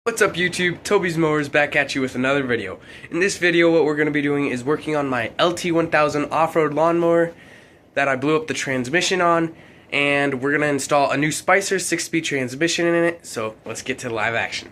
What's up YouTube? Toby's Mowers back at you with another video. In this video what we're going to be doing is working on my LT1000 off-road lawnmower that I blew up the transmission on, and we're going to install a new Spicer 6-speed transmission in it, so let's get to live action.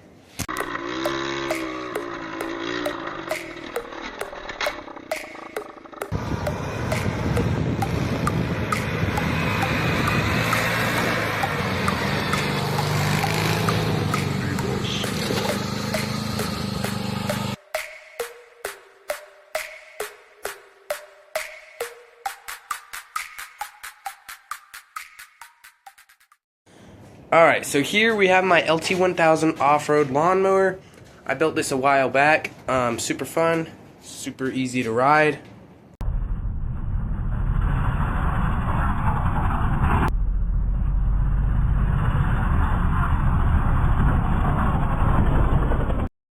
Alright, so here we have my LT1000 off-road lawnmower. I built this a while back. Super fun, super easy to ride.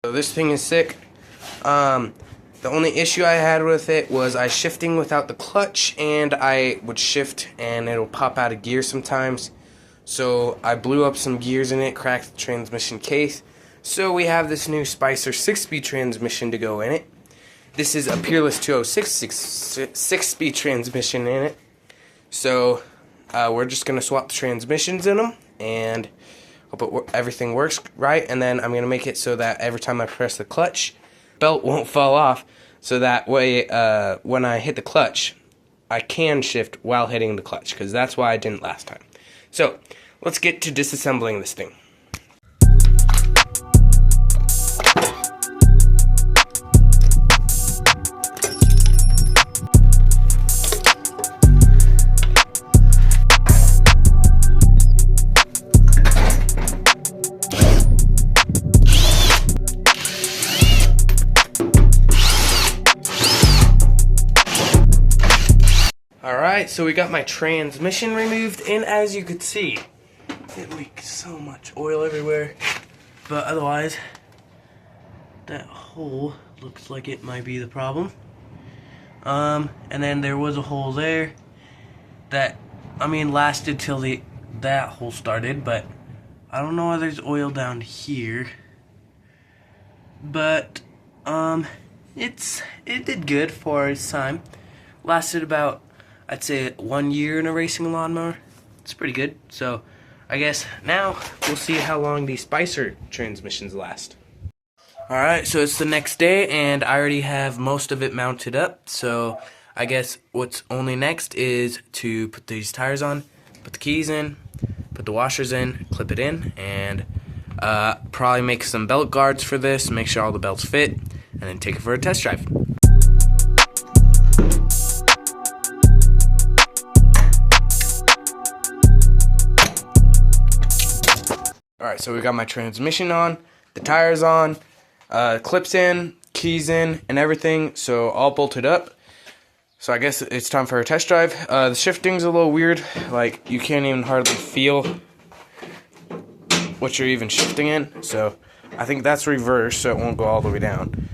So this thing is sick. The only issue I had with it was I shifting without the clutch, and I would shift and it'll pop out of gear sometimes. So I blew up some gears in it, cracked the transmission case. So we have this new Spicer 6-speed transmission to go in it. This is a Peerless 206 6-speed transmission in it. So we're just going to swap the transmissions in them and hope everything works right. And then I'm going to make it so that every time I press the clutch, belt won't fall off. So that way when I hit the clutch, I can shift while hitting the clutch, because that's why I didn't last time. So, let's get to disassembling this thing. Alright, so we got my transmission removed, and as you could see, it leaks so much oil everywhere, but otherwise, that hole looks like it might be the problem. And then there was a hole there that, lasted till that hole started, but I don't know why there's oil down here. But, it did good for its time. Lasted about, I'd say, 1 year in a racing lawnmower. It's pretty good, so I guess now we'll see how long these Spicer transmissions last. Alright, so it's the next day and I already have most of it mounted up, so I guess what's only next is to put these tires on, put the keys in, put the washers in, clip it in, and probably make some belt guards for this, make sure all the belts fit, and then take it for a test drive. Alright, so we got my transmission on, the tires on, clips in, keys in, and everything, so all bolted up. So I guess it's time for a test drive. The shifting's a little weird, like you can't even hardly feel what you're even shifting in, so I think that's reverse, so it won't go all the way down.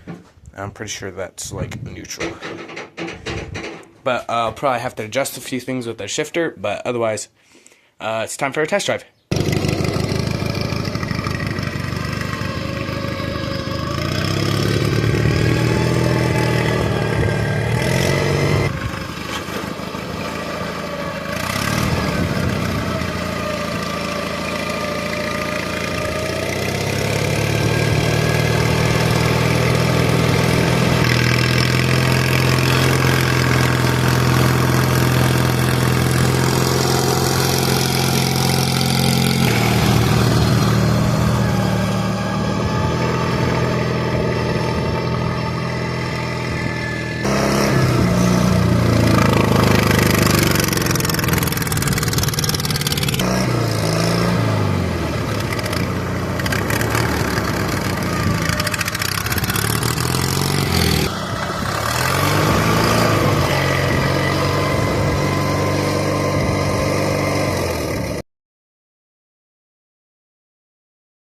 I'm pretty sure that's like neutral. But I'll probably have to adjust a few things with the shifter, but otherwise, it's time for a test drive.